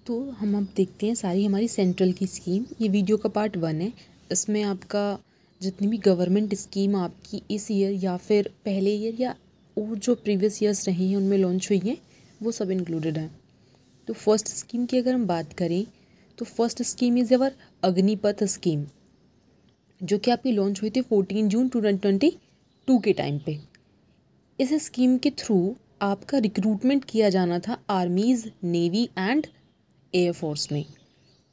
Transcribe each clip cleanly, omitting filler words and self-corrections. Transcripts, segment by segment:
तो हम अब देखते हैं सारी हमारी सेंट्रल की स्कीम। ये वीडियो का पार्ट 1 है। इसमें आपका जितनी भी गवर्नमेंट स्कीम आपकी इस ईयर या फिर पहले ईयर या और जो प्रीवियस ईयर्स रहे हैं उनमें लॉन्च हुई हैं वो सब इंक्लूडेड हैं। तो फर्स्ट स्कीम की अगर हम बात करें तो first scheme is our Agnipath scheme, जो कि आपकी लॉन्च हुई थी 14 जून 2022 के टाइम पे। इस स्कीम के थ्रू आपका रिक्रूटमेंट किया जाना था आर्मीज़, नेवी एंड एयरफोर्स में।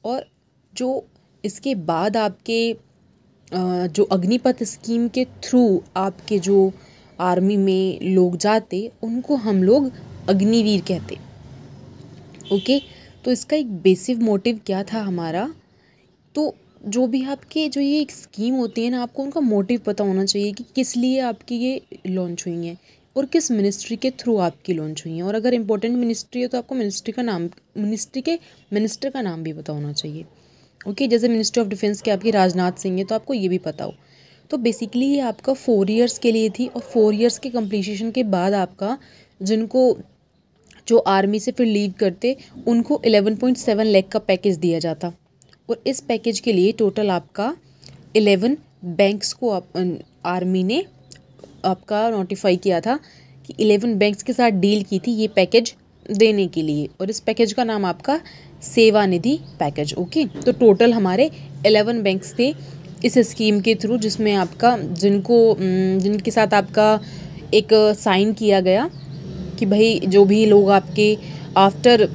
और जो इसके बाद आपके जो अग्निपथ स्कीम के थ्रू आपके जो आर्मी में लोग जाते उनको हम लोग अग्निवीर कहते। ओके, तो इसका एक बेसिक मोटिव क्या था हमारा, तो जो भी आपके जो ये एक स्कीम होती है ना, आपको उनका मोटिव पता होना चाहिए कि किस लिए आपकी ये लॉन्च हुई हैं और किस मिनिस्ट्री के थ्रू आपकी लॉन्च हुई हैं। और अगर इम्पोर्टेंट मिनिस्ट्री है तो आपको मिनिस्ट्री के मिनिस्टर का नाम भी पता होना चाहिए। ओके, जैसे मिनिस्ट्री ऑफ डिफेंस के आपकी राजनाथ सिंह है तो आपको ये भी पता हो। तो बेसिकली ये आपका 4 ईयर्स के लिए थी और 4 ईयर्स के कंप्लीशन के बाद आपका जिनको जो आर्मी से फिर लीव करते उनको 11.7 लाख का पैकेज दिया जाता। और इस पैकेज के लिए टोटल आपका 11 बैंक्स को आर्मी ने आपका नोटिफाई किया था कि 11 बैंक्स के साथ डील की थी ये पैकेज देने के लिए। और इस पैकेज का नाम आपका सेवा निधि पैकेज। ओके, तो टोटल हमारे 11 बैंक्स थे इस स्कीम के थ्रू, जिसमें आपका जिनके साथ आपका एक साइन किया गया कि भाई जो भी लोग आपके आफ्टर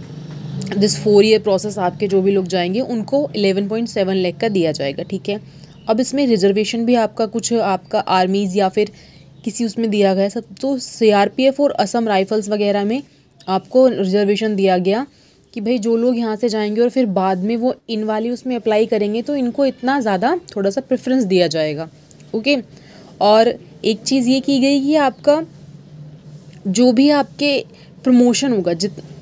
दिस 4 ईयर प्रोसेस आपके जो भी लोग जाएंगे उनको 11.7 लाख का दिया जाएगा। ठीक है, अब इसमें रिजर्वेशन भी आपका कुछ आपका आर्मीज़ या फिर किसी उसमें दिया गया सब। तो CRPF और असम राइफल्स वगैरह में आपको रिजर्वेशन दिया गया कि भाई जो लोग यहाँ से जाएंगे और फिर बाद में वो इन वाली उसमें अप्लाई करेंगे तो इनको इतना ज़्यादा थोड़ा सा प्रेफरेंस दिया जाएगा। ओके, और एक चीज़ ये की गई कि आपका जो भी आपके प्रमोशन होगा,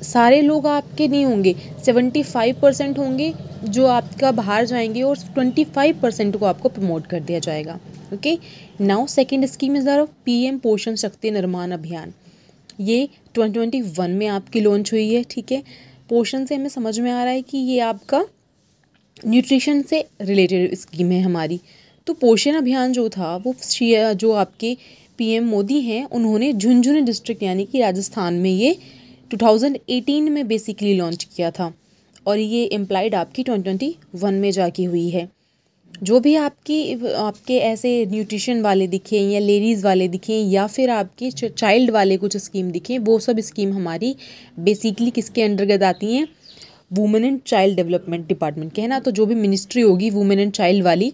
सारे लोग आपके नहीं होंगे, 75% होंगे जो आपका बाहर जाएंगे और 25% को आपको प्रमोट कर दिया जाएगा। Okay, now second scheme is our PM Poshan शक्ति निर्माण अभियान। ये 2021 में आपकी लॉन्च हुई है। ठीक है, पोषण से हमें समझ में आ रहा है कि ये आपका न्यूट्रिशन से रिलेटेड स्कीम है हमारी। तो पोषण अभियान जो था वो जो आपके PM मोदी हैं उन्होंने झुंझुनू डिस्ट्रिक्ट यानी कि राजस्थान में ये 2018 में बेसिकली लॉन्च किया था और ये एम्प्लॉयड आपकी 2021 में जाके हुई है। जो भी आपके ऐसे न्यूट्रिशन वाले दिखे या लेडीज़ वाले दिखे या फिर आपके चाइल्ड वाले कुछ स्कीम दिखे, वो सब स्कीम हमारी बेसिकली किसके अंतर्गत आती हैं, women and child development department के है ना। तो जो भी मिनिस्ट्री होगी वुमेन एंड चाइल्ड वाली,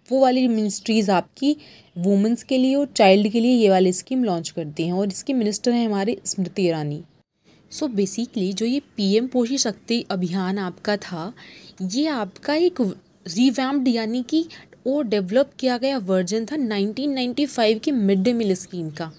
वो वाली मिनिस्ट्रीज़ आपकी वुमेंस के लिए और चाइल्ड के लिए ये वाली स्कीम लॉन्च करती हैं और इसके मिनिस्टर हैं हमारी स्मृति ईरानी। सो बेसिकली जो ये PM पोषण शक्ति अभियान आपका था, ये आपका एक रिवैम्प्ड यानी कि और डेवलप किया गया वर्जन था 1995 की मिड डे मील स्कीम का।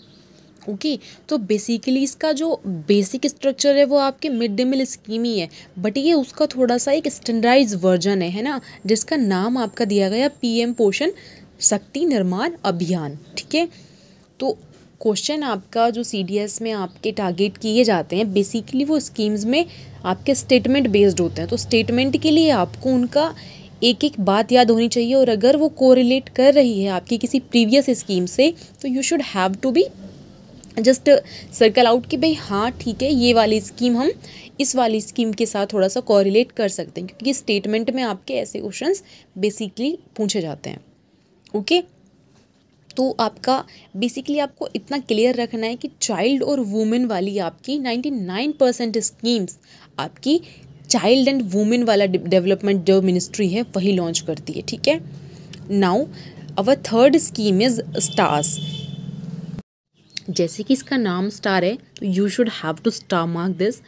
ओके, तो बेसिकली इसका जो बेसिक स्ट्रक्चर है वो आपके मिड डे मील स्कीम ही है, बट ये उसका थोड़ा सा एक स्टैंडर्डाइज वर्जन है ना, जिसका नाम आपका दिया गया PM पोषण शक्ति निर्माण अभियान। ठीक है, तो क्वेश्चन आपका जो CDS में आपके टारगेट किए जाते हैं बेसिकली वो स्कीम्स में आपके स्टेटमेंट बेस्ड होते हैं। तो स्टेटमेंट के लिए आपको उनका एक एक बात याद होनी चाहिए और अगर वो कोरिलेट कर रही है आपकी किसी प्रीवियस स्कीम से तो you should have to be just circle out कि भाई हाँ ठीक है, ये वाली स्कीम हम इस वाली स्कीम के साथ थोड़ा सा कोरिलेट कर सकते हैं, क्योंकि स्टेटमेंट में आपके ऐसे क्वेश्चंस बेसिकली पूछे जाते हैं। ओके, तो आपका बेसिकली आपको इतना क्लियर रखना है कि चाइल्ड और वुमेन वाली आपकी 99% स्कीम्स आपकी चाइल्ड एंड वुमेन वाला डेवलपमेंट जो मिनिस्ट्री है वही लॉन्च करती है। ठीक है, now our third scheme is stars. जैसे कि इसका नाम स्टार है तो you should have to star mark this,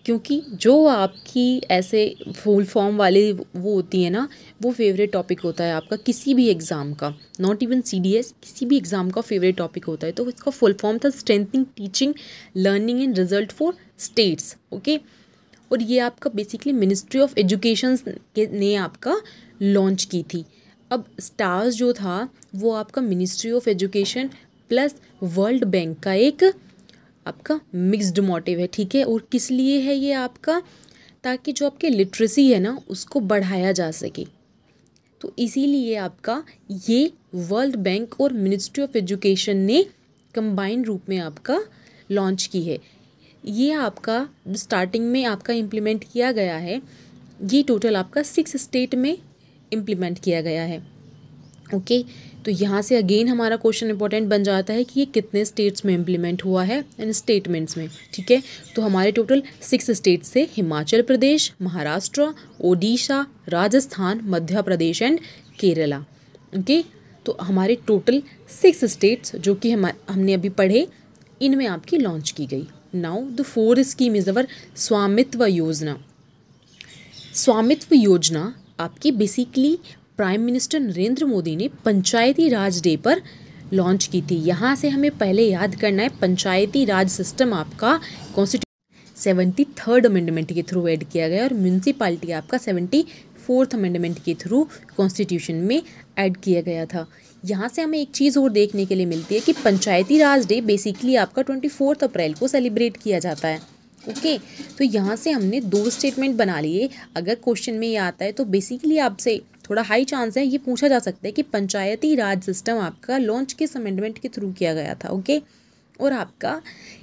क्योंकि जो आपकी ऐसे फुल फॉर्म वाले वो होती है ना, वो फेवरेट टॉपिक होता है आपका किसी भी एग्ज़ाम का, नॉट इवन CDS, किसी भी एग्ज़ाम का फेवरेट टॉपिक होता है। तो इसका फुल फॉर्म था strengthening teaching learning and result for states. Okay, और ये आपका बेसिकली मिनिस्ट्री ऑफ एजुकेशन ने आपका लॉन्च की थी। अब स्टार्स जो था वो आपका ministry of education plus world bank का एक आपका मिक्स्ड मोटिव है। ठीक है, और किस लिए है ये आपका, ताकि जो आपकी लिटरेसी है ना उसको बढ़ाया जा सके। तो इसीलिए आपका ये वर्ल्ड बैंक और मिनिस्ट्री ऑफ एजुकेशन ने कंबाइन रूप में आपका लॉन्च की है। ये आपका स्टार्टिंग में आपका इम्प्लीमेंट किया गया है, ये टोटल आपका 6 स्टेट में इम्प्लीमेंट किया गया है। ओके, तो यहाँ से अगेन हमारा क्वेश्चन इंपॉर्टेंट बन जाता है कि ये कितने स्टेट्स में इम्प्लीमेंट हुआ है इन स्टेटमेंट्स में। ठीक है, तो हमारे टोटल 6 स्टेट्स से हिमाचल प्रदेश, महाराष्ट्र, ओडिशा, राजस्थान, मध्य प्रदेश एंड केरला। ओके, तो हमारे टोटल 6 स्टेट्स जो कि हमने अभी पढ़े, इनमें आपकी लॉन्च की गई। Now the 4th scheme is अवर स्वामित्व योजना। स्वामित्व योजना आपकी basically prime minister Narendra Modi ने पंचायती राज डे पर लॉन्च की थी। यहाँ से हमें पहले याद करना है, पंचायती राज सिस्टम आपका कॉन्स्टिट्यूशन 73rd अमेंडमेंट के थ्रू ऐड किया गया और म्यूनसिपालिटी आपका 74th अमेंडमेंट के थ्रू कॉन्स्टिट्यूशन में ऐड किया गया था। यहाँ से हमें एक चीज़ और देखने के लिए मिलती है कि पंचायती राज डे बेसिकली आपका 24 अप्रैल को सेलिब्रेट किया जाता है। ओके, तो यहाँ से हमने 2 स्टेटमेंट बना लिए। अगर क्वेश्चन में ये आता है तो बेसिकली आपसे थोड़ा हाई चांस है ये पूछा जा सकता है कि पंचायती राज सिस्टम आपका लॉन्च किस अमेंडमेंट के थ्रू किया गया था। ओके, और आपका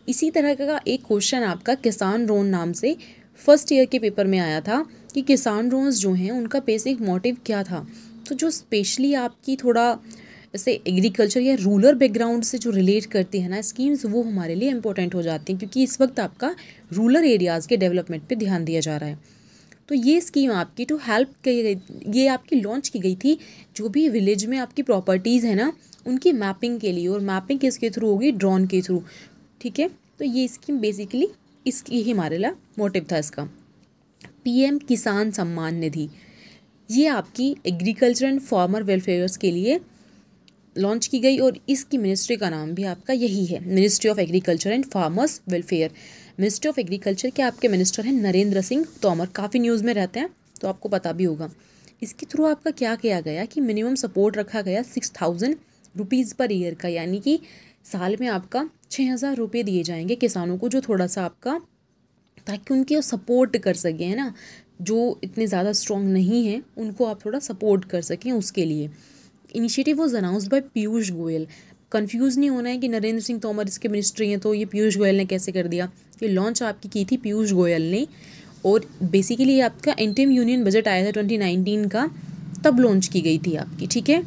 इसी तरह का एक क्वेश्चन आपका किसान लोन नाम से फर्स्ट ईयर के पेपर में आया था कि किसान लोन्स जो हैं उनका बेसिक मोटिव क्या था। तो जो स्पेशली आपकी थोड़ा जैसे एग्रीकल्चर या रूरल बैकग्राउंड से जो रिलेट करती है ना स्कीम्स, वो हमारे लिए इंपॉर्टेंट हो जाती हैं क्योंकि इस वक्त आपका रूरल एरियाज़ के डेवलपमेंट पे ध्यान दिया जा रहा है। तो ये स्कीम आपकी टू हेल्प ये आपकी लॉन्च की गई थी जो भी विलेज में आपकी प्रॉपर्टीज़ है ना उनकी मैपिंग के लिए, और मैपिंग किसके थ्रू होगी, ड्रोन के थ्रू। ठीक है, तो ये स्कीम बेसिकली इसकी ही हमारे लिए मोटिव था इसका। PM किसान सम्मान निधि, ये आपकी एग्रीकल्चर एंड फार्मर वेलफेयर्स के लिए लॉन्च की गई और इसकी मिनिस्ट्री का नाम भी आपका यही है, ministry of agriculture and farmers welfare. Ministry of agriculture के आपके मिनिस्टर हैं नरेंद्र सिंह तोमर, काफ़ी न्यूज़ में रहते हैं तो आपको पता भी होगा। इसके थ्रू आपका क्या किया गया कि मिनिमम सपोर्ट रखा गया 6000 रुपीज़ पर ईयर का, यानी कि साल में आपका 6000 रुपये दिए जाएंगे किसानों को, जो थोड़ा सा आपका ताकि उनके सपोर्ट कर सकें, है ना, जो इतने ज़्यादा स्ट्रॉन्ग नहीं हैं उनको आप थोड़ा सपोर्ट कर सकें उसके लिए। Initiative was announced by Piyush Goyal. Confuse नहीं होना है कि नरेंद्र सिंह तोमर इसके मिनिस्ट्री हैं तो ये पीयूष गोयल ने कैसे कर दिया। ये लॉन्च आपकी की थी पीयूष गोयल ने, और बेसिकली आपका इंटरिम यूनियन बजट आया था 2019 का, तब लॉन्च की गई थी आपकी। ठीक है,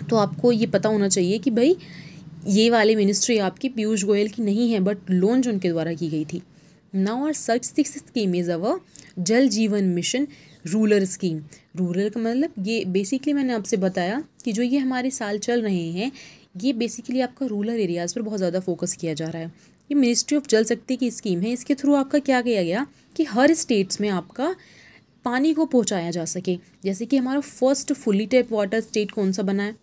तो आपको ये पता होना चाहिए कि भाई ये वाली मिनिस्ट्री आपकी पीयूष गोयल की नहीं है, बट लॉन्च उनके द्वारा की गई थी। Now our search 6 scheme is our Jal Jeevan mission rural scheme. Rural का मतलब ये बेसिकली मैंने आपसे बताया कि जो ये हमारे साल चल रहे हैं ये बेसिकली आपका रूरल एरियाज़ पर बहुत ज़्यादा फोकस किया जा रहा है। ये मिनिस्ट्री ऑफ जल शक्ति की स्कीम है। इसके थ्रू आपका क्या किया गया कि हर स्टेट्स में आपका पानी को पहुंचाया जा सके। जैसे कि हमारा first fully tap water state कौन सा बना है,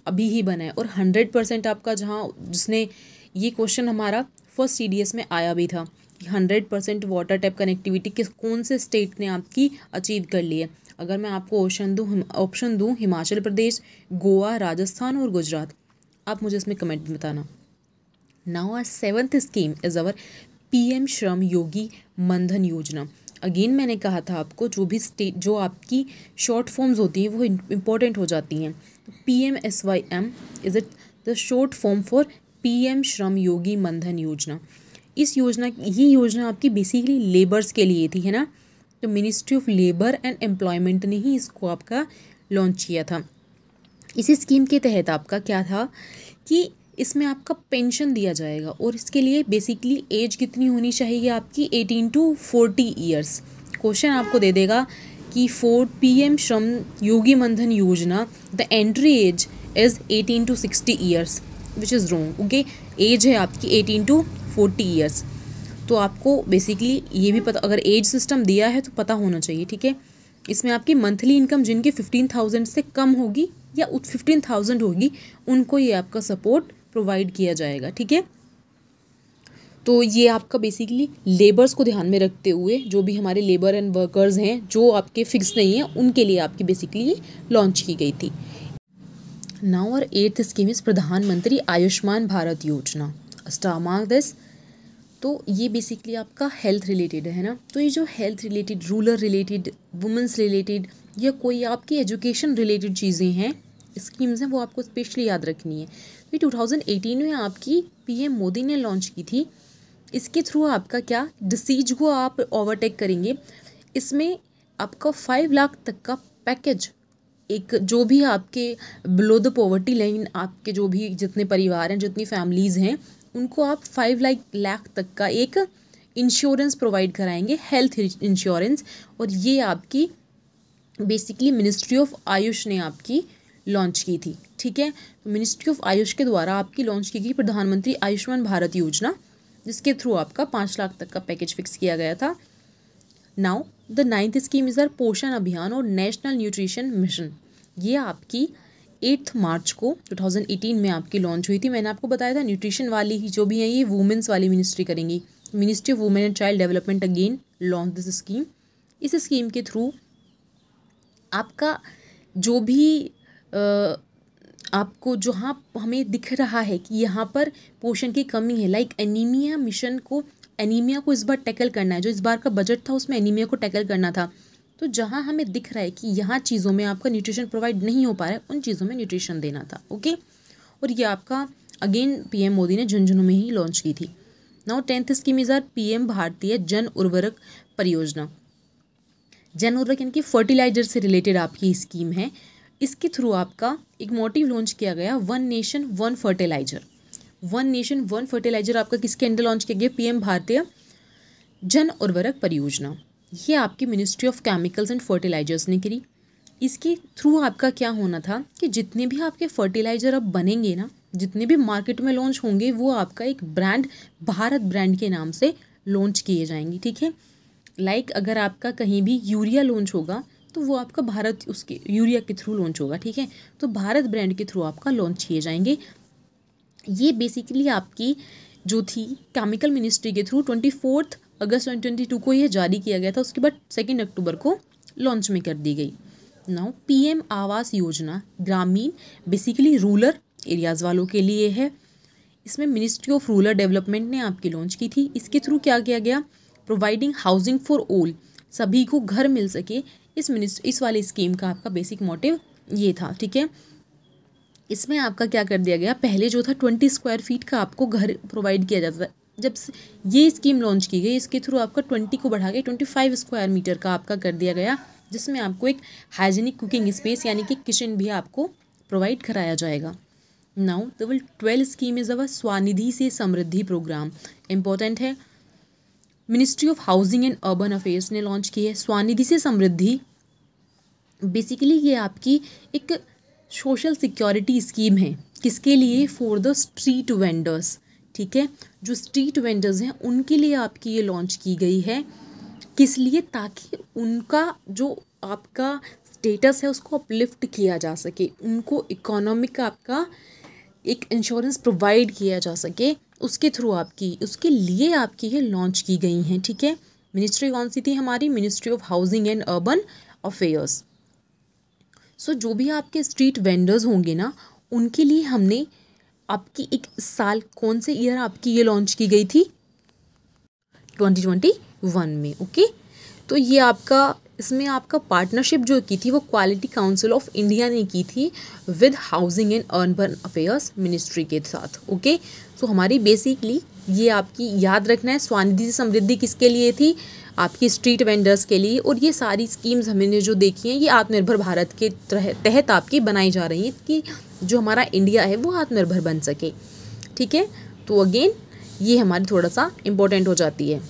अभी ही बना है, और 100% आपका जहाँ जिसने ये क्वेश्चन हमारा फर्स्ट CDS में आया भी था कि 100% वाटर टैप कनेक्टिविटी किस कौन से स्टेट ने आपकी अचीव कर ली है। अगर मैं आपको ऑप्शन दूँ हिमाचल प्रदेश, गोवा, राजस्थान और गुजरात, आप मुझे इसमें कमेंट में बताना। Now our 7th scheme is our PM Shram Yogi Maandhan योजना। अगेन मैंने कहा था आपको जो भी स्टेट जो आपकी शॉर्ट फॉर्म्स होती हैं वो इम्पोर्टेंट हो जाती हैं। PMSYM is it the short form for PM Shram Yogi Maandhan योजना। इस योजना ये योजना आपकी बेसिकली लेबर्स के लिए थी, है ना, तो ministry of labour and employment ने ही इसको आपका लॉन्च किया था। इसी स्कीम के तहत आपका क्या था कि इसमें आपका पेंशन दिया जाएगा, और इसके लिए बेसिकली एज कितनी होनी चाहिए आपकी 18 to 40 ईयर्स। क्वेश्चन आपको दे देगा कि for PM Shram Yogi Maandhan Yojana the entry age is 18 to 60 years which is wrong. Okay, age है आपकी 18 to 40 ईयर्स। तो आपको बेसिकली ये भी पता, अगर एज सिस्टम दिया है तो पता होना चाहिए। ठीक है, इसमें आपकी मंथली इनकम जिनकी 15,000 से कम होगी या 15,000 होगी उनको ये आपका सपोर्ट प्रोवाइड किया जाएगा। ठीक है, तो ये आपका बेसिकली लेबर्स को ध्यान में रखते हुए जो भी हमारे लेबर एंड वर्कर्स हैं जो आपके फिक्स नहीं हैं उनके लिए आपकी बेसिकली लॉन्च की गई थी। Now our 8th scheme is प्रधानमंत्री आयुष्मान भारत योजना। स्टार मार्क दिस, तो ये बेसिकली आपका हेल्थ रिलेटेड है ना। तो ये जो health related, rural related, women's related या कोई आपकी एजुकेशन रिलेटेड चीज़ें हैं, स्कीम्स हैं, वो आपको स्पेशली याद रखनी है। तो 2018 में आपकी पीएम मोदी ने लॉन्च की थी। इसके थ्रू आपका क्या डिसीज को आप ओवरटेक करेंगे। इसमें आपका 5 लाख तक का पैकेज, एक जो भी आपके बिलो द पॉवर्टी लाइन, आपके जो भी जितने परिवार हैं, जितनी फैमिलीज़ हैं, उनको आप 5 लाख तक का एक इंश्योरेंस प्रोवाइड कराएंगे, हेल्थ इंश्योरेंस। और ये आपकी बेसिकली मिनिस्ट्री ऑफ आयुष ने आपकी लॉन्च की थी। ठीक है, तो मिनिस्ट्री ऑफ आयुष के द्वारा आपकी लॉन्च की गई प्रधानमंत्री आयुष्मान भारत योजना, जिसके थ्रू आपका 5 लाख तक का पैकेज फिक्स किया गया था। Now the 9th scheme is our Poshan Abhiyan और नेशनल न्यूट्रिशन मिशन। ये आपकी 8 मार्च को 2018 में आपकी लॉन्च हुई थी। मैंने आपको बताया था न्यूट्रिशन वाली ही जो भी है ये वुमेंस वाली मिनिस्ट्री करेंगी। Ministry of women and child development again launch this scheme. इस स्कीम के थ्रू आपका जो भी आपको जहाँ हमें दिख रहा है कि यहाँ पर पोषण की कमी है, लाइक एनीमिया मिशन को, एनीमिया को इस बार टैकल करना है। जो इस बार का बजट था उसमें एनीमिया को टैकल करना था। तो जहाँ हमें दिख रहा है कि यहाँ चीज़ों में आपका न्यूट्रिशन प्रोवाइड नहीं हो पा रहा है, उन चीज़ों में न्यूट्रिशन देना था। ओके, और ये आपका अगेन पीएम मोदी ने झुंझुनू में ही लॉन्च की थी। Now 10th scheme is our PM Bharatiya Jan उर्वरक परियोजना। जन उर्वरक यानी कि फर्टिलाइजर से रिलेटेड आपकी स्कीम है। इसके थ्रू आपका एक मोटिव लॉन्च किया गया, one nation one fertiliser. One nation one fertiliser आपका किसके अंडर लॉन्च किया गया? पीएम भारतीय जन उर्वरक परियोजना। ये आपकी ministry of chemicals and fertilisers ने करी। इसके थ्रू आपका क्या होना था कि जितने भी आपके फर्टिलाइजर अब बनेंगे ना, जितने भी मार्केट में लॉन्च होंगे, वो आपका एक ब्रांड, भारत ब्रांड के नाम से लॉन्च किए जाएंगे। ठीक है, लाइक अगर आपका कहीं भी यूरिया लॉन्च होगा तो वो आपका भारत उसके यूरिया के थ्रू लॉन्च होगा। ठीक है, तो भारत ब्रांड के थ्रू आपका लॉन्च किए जाएंगे। ये बेसिकली आपकी जो थी केमिकल मिनिस्ट्री के थ्रू 24 अगस्त 2022 को यह जारी किया गया था। उसके बाद 2 अक्टूबर को लॉन्च में कर दी गई। नाउ पीएम आवास योजना ग्रामीण, बेसिकली रूरल एरियाज़ वालों के लिए है। इसमें मिनिस्ट्री ऑफ रूरल डेवलपमेंट ने आपकी लॉन्च की थी। इसके थ्रू क्या किया गया? प्रोवाइडिंग हाउसिंग फॉर ऑल, सभी को घर मिल सके। इस वाली स्कीम का आपका बेसिक मोटिव ये था। ठीक है, इसमें आपका क्या कर दिया गया? पहले जो था 20 स्क्वायर फीट का आपको घर प्रोवाइड किया जाता था। जब ये स्कीम लॉन्च की गई, इसके थ्रू आपका 20 को बढ़ा के 25 स्क्वायर मीटर का आपका कर दिया गया, जिसमें आपको एक हाइजीनिक कुकिंग स्पेस यानी कि किचन भी आपको प्रोवाइड कराया जाएगा। नाउ द 12 स्कीम इज़ अवर स्वनिधि से समृद्धि प्रोग्राम। इम्पोर्टेंट है, ministry of housing and urban affairs ने लॉन्च की है स्वनिधि से समृद्धि। बेसिकली ये आपकी एक सोशल सिक्योरिटी स्कीम है। किसके लिए? For the street vendors. ठीक है, जो स्ट्रीट वेंडर्स हैं उनके लिए आपकी ये लॉन्च की गई है। किस लिए? ताकि उनका जो आपका स्टेटस है उसको अपलिफ्ट किया जा सके, उनको इकोनॉमिक आपका एक इंश्योरेंस प्रोवाइड किया जा सके, उसके थ्रू आपकी, उसके लिए आपकी ये लॉन्च की गई हैं। ठीक है, मिनिस्ट्री कौन सी थी हमारी? Ministry of housing and urban affairs. So जो भी आपके स्ट्रीट वेंडर्स होंगे ना, उनके लिए हमने आपकी एक साल, कौन से ईयर आपकी ये लॉन्च की गई थी? 2021 में। ओके, तो ये आपका, इसमें आपका पार्टनरशिप जो की थी वो क्वालिटी काउंसिल ऑफ इंडिया ने की थी with housing and urban affairs ministry के साथ। ओके, सो हमारी बेसिकली ये आपकी याद रखना है, स्वनिधि से समृद्धि किसके लिए थी? आपकी स्ट्रीट वेंडर्स के लिए। और ये सारी स्कीम्स हमने जो देखी हैं ये आत्मनिर्भर भारत के तहत आपकी बनाई जा रही हैं कि जो हमारा इंडिया है वो आत्मनिर्भर बन सके। ठीक है, तो अगेन ये हमारी थोड़ा सा इम्पोर्टेंट हो जाती है।